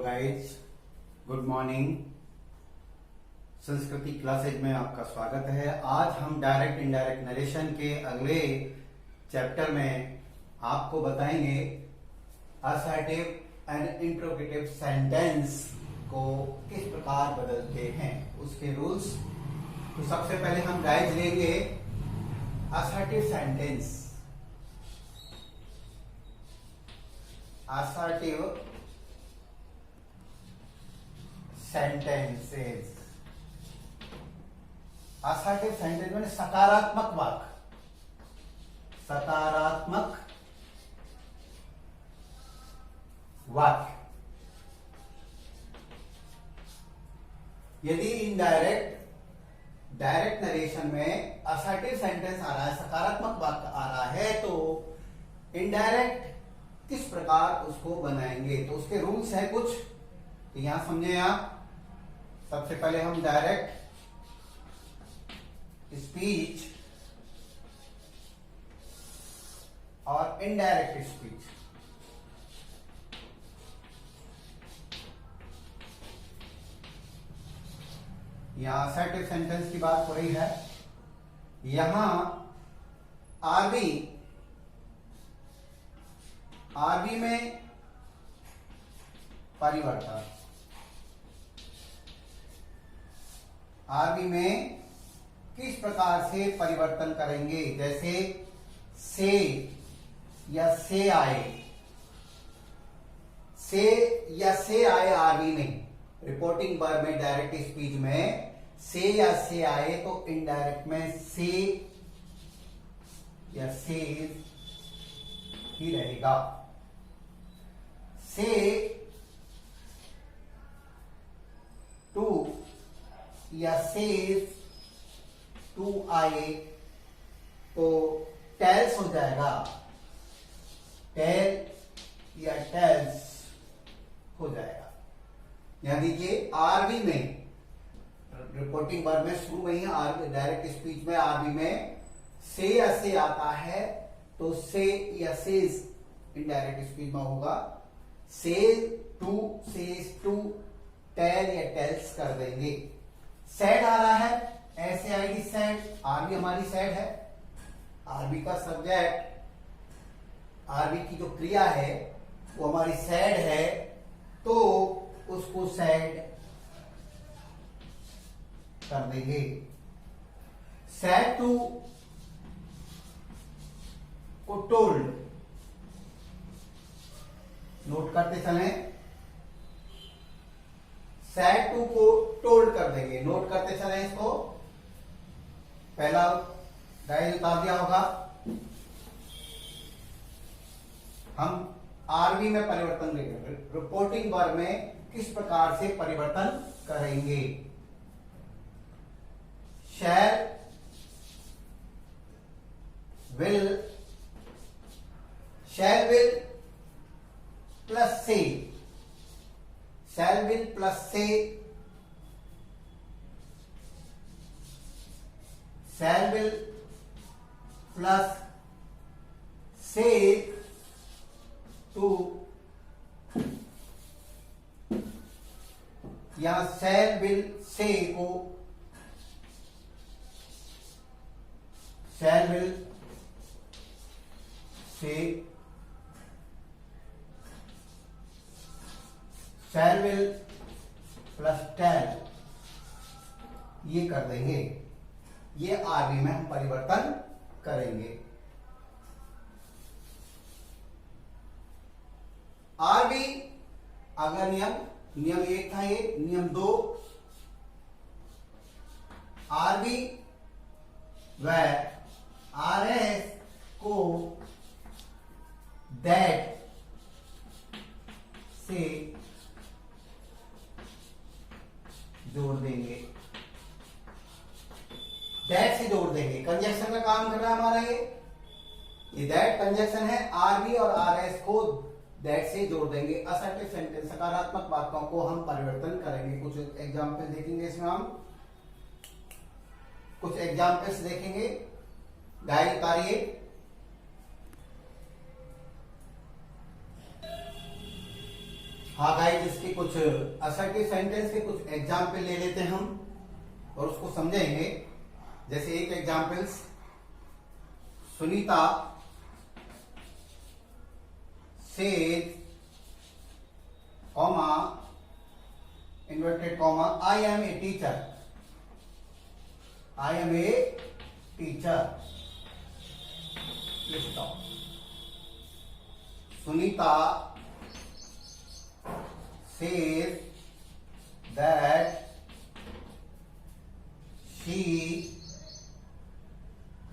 Guys, good morning. संस्कृति classes में आपका स्वागत है। आज हम डायरेक्ट इनडायरेक्ट नरेशन के अगले चैप्टर में आपको बताएंगे असर्टिव एंड इंट्रोगेटिव सेंटेंस को किस प्रकार बदलते हैं, उसके रूल्स। तो सबसे पहले हम गाइज लेंगे assertive sentence. Assertive sentences. Assertive sentence में सकारात्मक वाक्य, सकारात्मक वाक्य। यदि इनडायरेक्ट डायरेक्ट नरेशन में असर्टिव सेंटेंस आ रहा है, सकारात्मक वाक्य आ रहा है, तो इनडायरेक्ट किस प्रकार उसको बनाएंगे, तो उसके रूल्स है कुछ। तो यहां समझे आप। सबसे पहले हम डायरेक्ट स्पीच और इनडायरेक्ट स्पीच, यहां असर्टिव सेंटेंस की बात हो रही है। यहां आरबी में परिवर्तन, आरबी में किस प्रकार से परिवर्तन करेंगे, जैसे से या से आए, से या से आए आरबी में, रिपोर्टिंग वर्ब में डायरेक्ट स्पीच में से या से आए, तो इनडायरेक्ट में से या से ही रहेगा। से टू या से टू आए तो टेल्स हो जाएगा, टेल या टेल्स हो जाएगा। यहां देखिए आरबी में, रिपोर्टिंग वर्ब में शुरू में ही डायरेक्ट स्पीच में आरबी में से या से आता है, तो से या सेज इनडायरेक्ट स्पीच में होगा। से टू, सेज टू, टेल या टेल्स कर देंगे। सेड आ रहा है, ऐसे आएगी सेड, आरबी हमारी सेड है, आरबी का सब्जेक्ट, आरबी की जो क्रिया है वो हमारी सेड है, तो उसको सेड कर देंगे। सेड टू को टोल्ड, नोट करते चलें, सैड टू को टोल्ड कर देंगे, नोट करते चलें इसको। पहला डायल उतार दिया होगा। हम आरबी में परिवर्तन देंगे, रिपोर्टिंग वर्ब में किस प्रकार से परिवर्तन करेंगे। शैल विल, शैल विल प्लस से, शैल विल प्लस से, शैल विल प्लस से टू, या शैल विल से को शैल will say, shell will plus tell, ये कर देंगे। ये आरबी में हम परिवर्तन करेंगे। आरबी अगर नियम एक था, ये नियम दो, आरबी व आरएस को दैट से जोड़ देंगे, दैट से जोड़ देंगे। कंजक्शन का काम कर रहा है हमारा ये दैट कंजक्शन है। आरबी और आरएस को दैट से जोड़ देंगे। असर्टिव सेंटेंस, सकारात्मक वाक्यों को हम परिवर्तन करेंगे। कुछ एग्जाम्पल देखेंगे इसमें, हम कुछ एग्जाम्पल्स देखेंगे। डायल उतारिए। हाँ गाइस, इसके कुछ असर्टिव सेंटेंस के कुछ एग्जाम्पल ले लेते हैं हम और उसको समझेंगे। जैसे एक examples, Sunita says comma inverted comma I am a teacher, I am a teacher. Stop. Sunita says that she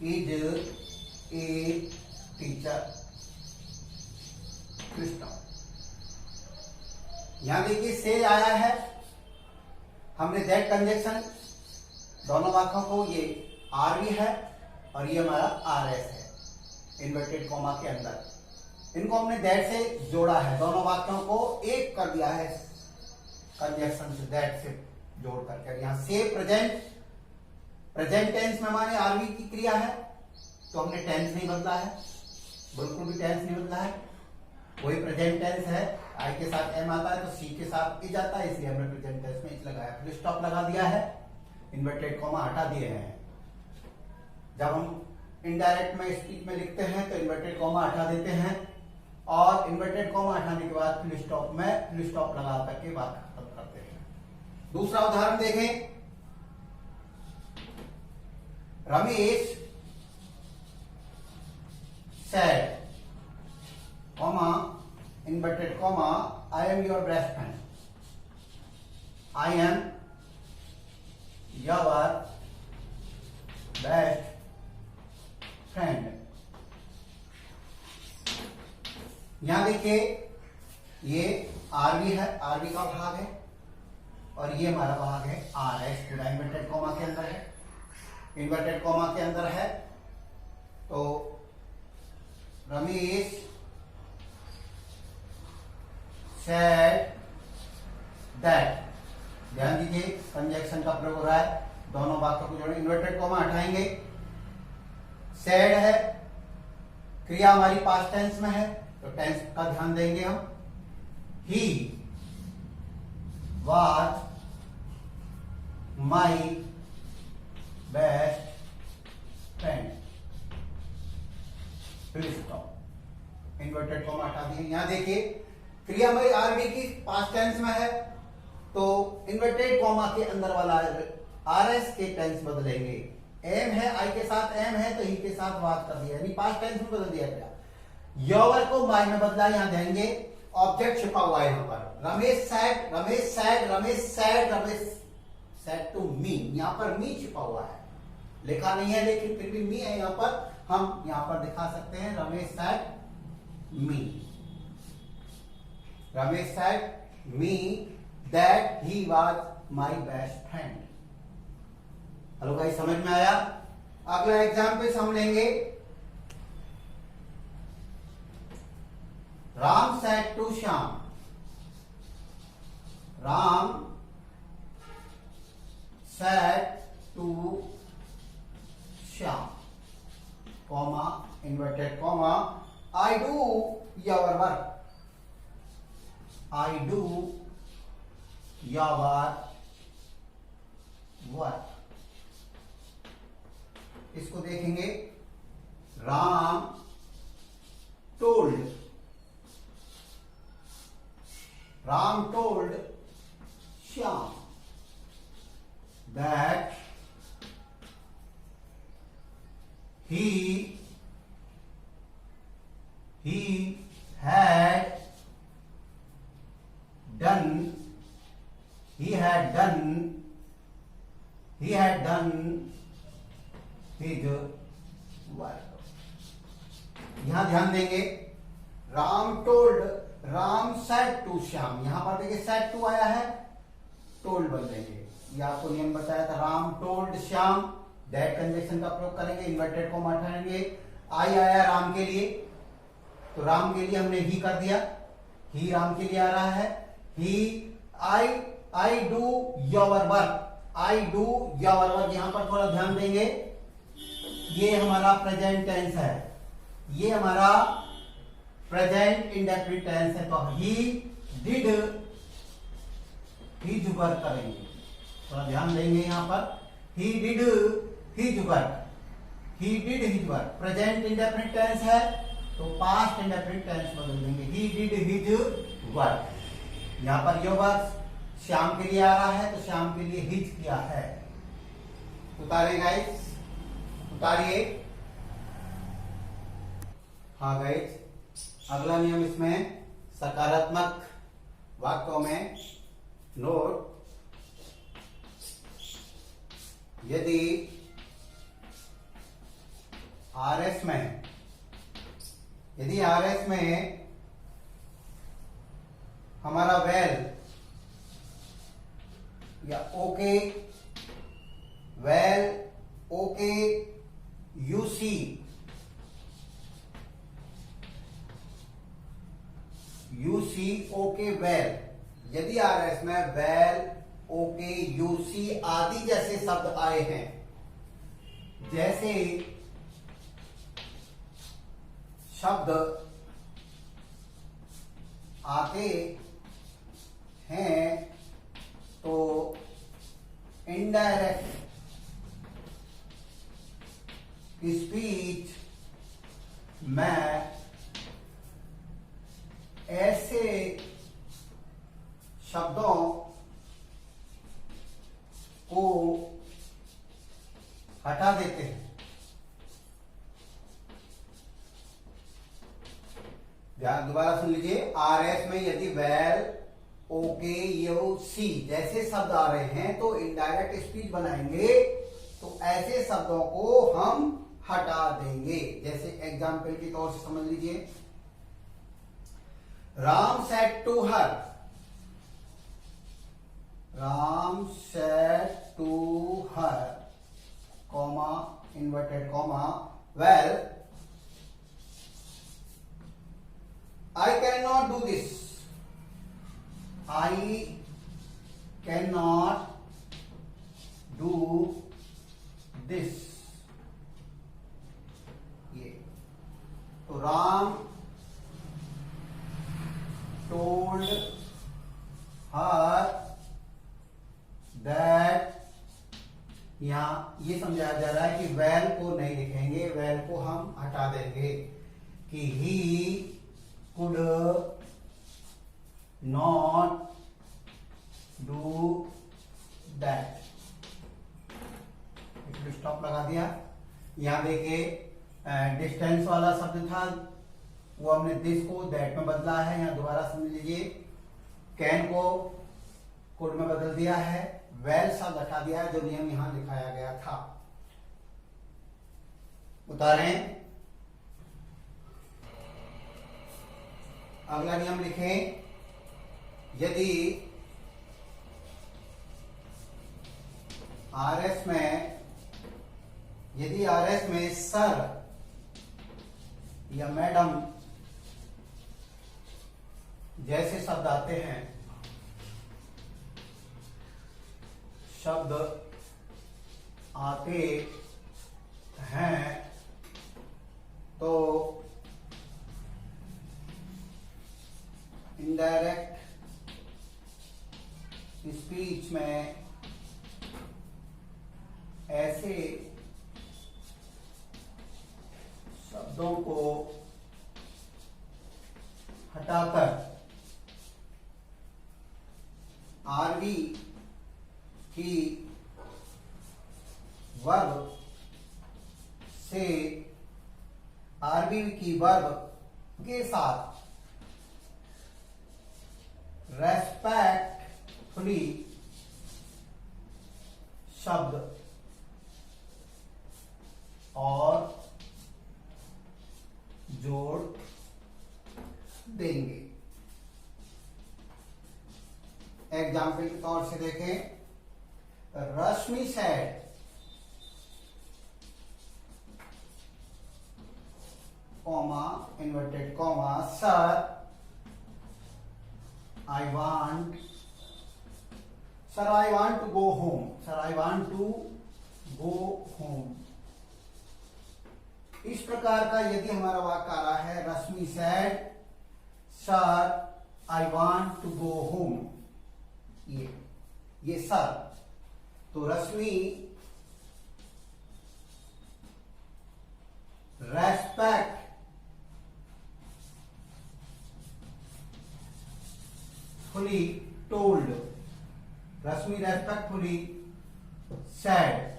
is a teacher. यहां देखिए से आया है, हमने दैट कंजक्शन दोनों वाक्यों को, ये आर भी है और ये हमारा आर एस है इन्वर्टेड कॉमा के अंदर। इनको हमने दैट से जोड़ा है, दोनों वाक्यों को एक कर दिया है कंजक्शन से, दैट से जोड़ करके। यहां से प्रेजेंट टेंस में माने आरवी की क्रिया है, तो हमने टेंस नहीं बदला है, बिल्कुल भी टेंस नहीं बदला है, वही प्रेजेंट टेंस है। आई के साथ एम आता है तो सी के साथ इज आता है, इसलिए हमने प्रेजेंट टेंस में इज लगाया, फुल स्टॉप लगा दिया है, इन्वर्टेड कॉमा हटा दिए हैं। जब हम इनडायरेक्ट में स्पीच में लिखते हैं तो इन्वर्टेड कॉमा हटा देते हैं, और इन्वर्टेड कॉमा हटाने के बाद फुल स्टॉप में फुल स्टॉप लगा करके बात खत्म करते हैं। दूसरा उदाहरण देखें, Ramesh said comma inverted comma I am your best friend, I am your best friend. यहां देखिए ये आरवी है, आरवी का भाग है, और ये हमारा भाग है आर एस, पूरा इन्वर्टेड कॉमा के अंदर है, इन्वर्टेड कॉमा के अंदर है। तो रमेश said that, ध्यान दीजिए कंजक्शन का प्रयोग हो रहा है, दोनों वाक्यों को जोड़े, इन्वर्टेड कॉमा हटाएंगे। said है, क्रिया हमारी पास्ट टेंस में है तो टेंस का ध्यान देंगे हम। He was my best friend, फिर स्टॉप, इन्वर्टेड कॉमा हटा दिए। यहां देखिए क्रिया हमारी आरबी की पास्ट टेंस में है, तो इन्वर्टेड कॉमा के अंदर वाला आरएस के टेंस बदलेंगे। एम है, आई के साथ एम है तो ही के साथ बात कर दिया, यानी पास्ट टेंस में बदल दिया गया। योवर को माई में बदला, यहां देंगे ऑब्जेक्ट छिपा हुआ है यहां पर। Ramesh said, Ramesh said, Ramesh said, Ramesh said to me, यहां पर मी छिपा हुआ है, लिखा नहीं है लेकिन फिर भी मी है यहां पर, हम यहां पर दिखा सकते हैं Ramesh said me, Ramesh said me that he was my best friend. Hello guys, समझ में आया? अगला एग्जाम्पल हम लेंगे, Ram said to Shyam, Ram said to Shyam, comma inverted comma I do your work, I do your work. इसको देखेंगे, Ram told, Ram told Shyam that he had done his work। यहां ध्यान देंगे, Ram told, Ram said to Shyam, यहां पर देखिए सेड टू आया है, टोल्ड बदलेंगे, ये आपको नियम बताया था। Ram told Shyam, that conjunction का प्रयोग करेंगे, इन्वर्टेड कॉमा हटाएंगे। आई आया राम के लिए, तो राम के लिए हमने ही कर दिया, ही राम के लिए आ रहा है, ही I do your work, I do your work. यहां पर थोड़ा ध्यान देंगे, ये हमारा प्रेजेंट टेंस है, ये हमारा प्रेजेंट इंडेफिनिट टेंस है, तो ही डिड हिज वर्क करेंगे, थोड़ा ध्यान देंगे यहां पर। He did his work, he did his work. Present indefinite tense है तो पास्ट इंडेफिनिट टेंस बदल देंगे, ही डिड हिज वर्क। यहां पर यो वर्क श्याम के लिए आ रहा है तो श्याम के लिए हिज किया है। उतारे गाइस, उतारिए। हाँ गाइस, अगला नियम इसमें सकारात्मक वाक्यों में नोट, यदि आरएस में, यदि आरएस में हमारा वेल या okay, well, okay, UC, UC, okay, well, यदि आरएस में वेल, ओके, यूसी आदि जैसे शब्द आए हैं, जैसे शब्द आते हैं तो इनडायरेक्ट स्पीच में ऐसे शब्दों को हटा देते हैं। ध्यान दोबारा सुन लीजिए। आरएस में यदि वेल, ओके, यू, सी जैसे शब्द आ रहे हैं तो इनडायरेक्ट स्पीच बनाएंगे तो ऐसे शब्दों को हम हटा देंगे। जैसे एग्जाम्पल के तौर से समझ लीजिए, Ram said to her, Ram said to her, comma, inverted comma, well, I cannot do this. I cannot do this. ये तो राम told her that, यहां ये समझाया जा रहा है कि वेल को नहीं लिखेंगे, वेल को हम हटा देंगे कि ही could not do that। Stop लगा दिया। यहां देखिए डिस्टेंस वाला शब्द था वो हमने दिस को दैट में बदला है। यहां दोबारा समझ लीजिए, कैन को कुड में बदल दिया है, वेल शब्द हटा दिया है जो नियम यहां दिखाया गया था। उतारें। अगला नियम लिखें, यदि आरएस में, यदि आरएस में सर या मैडम जैसे शब्द आते हैं, शब्द आते हैं तो इनडायरेक्ट स्पीच में ऐसे शब्दों को हटाकर आरवी की वर्ब से, आरवी की वर्ब के साथ रेस्पेक्टफुली शब्द और जोड़ देंगे। एग्जाम्पल के तौर से देखें, Rashmi said, comma, inverted comma, sir I want, sir, I want to go home. Sir, I want to go home. इस प्रकार का यदि हमारा वाक्य आ रहा है, Rashmi said, sir I want to go home, ये सर। तो Rashmi respectfully told, Rashmi respectfully said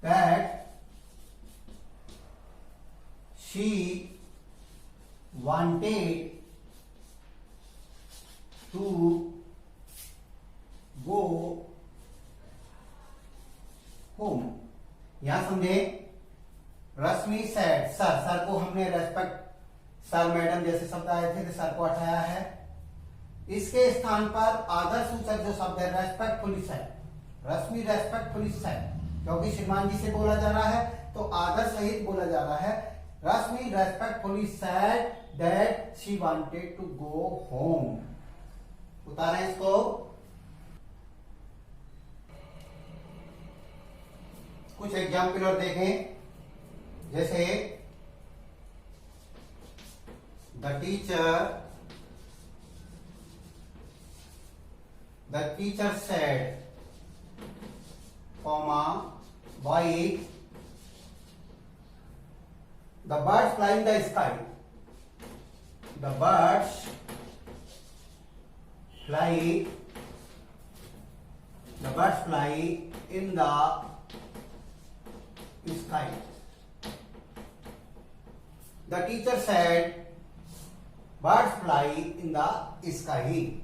that she wanted to go home। यहां समझे, रश्मि सेड, सर को हमने रेस्पेक्ट, सर मैडम जैसे शब्द आए थे तो सर को हटाया है। इसके स्थान पर आदर सूचक जो शब्द है रेस्पेक्टफुली सेड, रश्मि रेस्पेक्टफुली सेड, क्योंकि श्रीमान जी से बोला जा रहा है तो आदर सहित बोला जा रहा है। Rashmi respectfully said that she wanted to go home. उतारें इसको। कुछ एग्जाम्पल और देखें, जैसे the teacher said, comma, why the birds fly in the sky, the birds fly in the sky। The teacher said birds fly in the sky।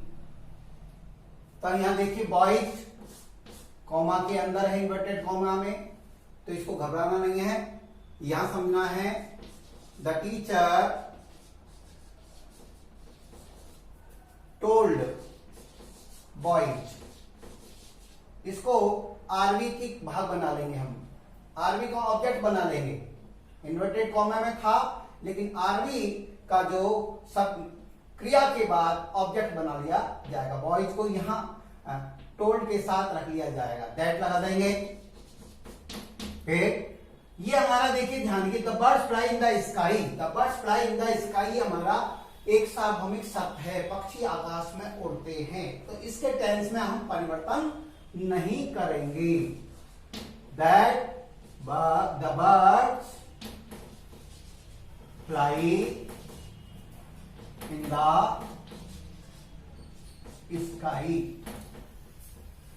तो यहां देखिए boys comma के अंदर है, इन्वर्टेड कॉमा में, तो इसको घबराना नहीं है, यहां समझना है द टीचर टोल्ड बॉयज। इसको आरवी की भाग बना लेंगे हम, आरवी का ऑब्जेक्ट बना लेंगे। इन्वर्टेड कॉमा में था, लेकिन आरवी का जो सब क्रिया के बाद ऑब्जेक्ट बना लिया जाएगा। बॉयज को यहां टोल्ड के साथ रख लिया जाएगा, दैट लगा देंगे। फिर ये हमारा देखिए ध्यान दीजिए, the birds fly in the sky, the birds fly in the sky हमारा एक सार्वभौमिक शब्द है, पक्षी आकाश में उड़ते हैं, तो इसके टेंस में हम परिवर्तन नहीं करेंगे। That the birds fly in the sky।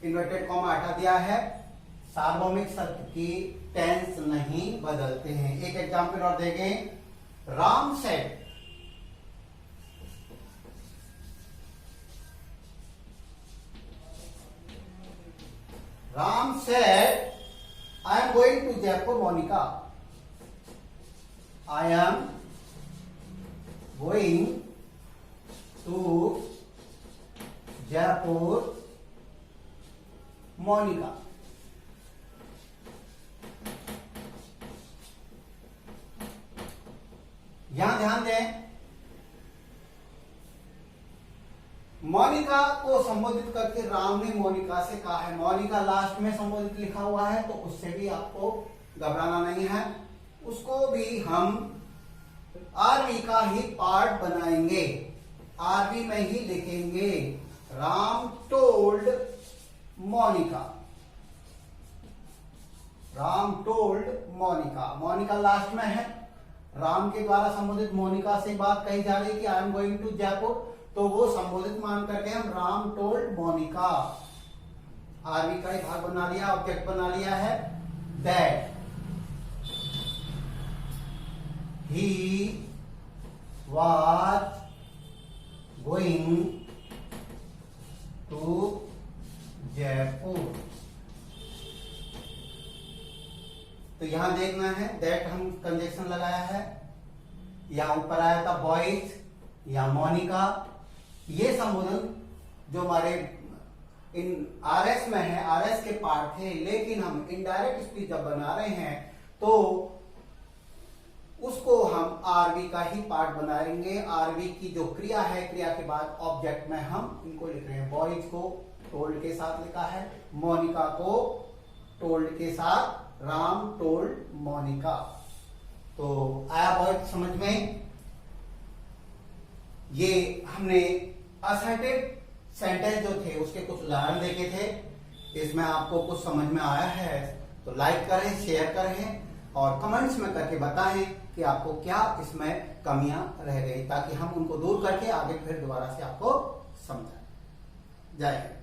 Inverted comma हटा दिया है, सार्वभौमिक शब्द की टेंस नहीं बदलते हैं। एक एग्जाम्पल और देखें, Ram said, I am going to Jaipur, Monica। I am going to Jaipur, Monica। यहां ध्यान दें, मोनिका को संबोधित करके राम ने मोनिका से कहा है, मोनिका लास्ट में संबोधित लिखा हुआ है, तो उससे भी आपको घबराना नहीं है। उसको भी हम आरवी का ही पार्ट बनाएंगे, आरवी में ही लिखेंगे Ram told Monica, Ram told Monica. Monica last में है, राम के द्वारा संबोधित मोनिका से बात कही जा रही है कि I am going to Jaipur, तो वो संबोधित मान करके हम राम टोल्ड मोनिका, आरवी का ही भाग बना लिया, ऑब्जेक्ट बना लिया है। That he was going to Jaipur. तो यहां देखना है, दैट हम कंजक्शन लगाया है, यहां ऊपर आया था बॉयज या मोनिका। ये संबोधन जो हमारे इन आरएस में है, आरएस के पार्ट थे, लेकिन हम इनडायरेक्ट स्पीच जब बना रहे हैं तो उसको हम आरवी का ही पार्ट बनाएंगे। आरवी की जो क्रिया है, क्रिया के बाद ऑब्जेक्ट में हम इनको लिख रहे हैं। बॉयज को टोल्ड के साथ लिखा है, मोनिका को टोल्ड के साथ, राम टोल्ड मोनिका। तो आया बॉयज समझ में? ये हमने असर्टेड सेंटेंस जो थे उसके कुछ उदाहरण देखे थे। इसमें आपको कुछ समझ में आया है तो लाइक करें, शेयर करें और कमेंट्स में करके बताएं कि आपको क्या इसमें कमियां रह गई, ताकि हम उनको दूर करके आगे फिर दोबारा से आपको समझाएं। जय हिंद।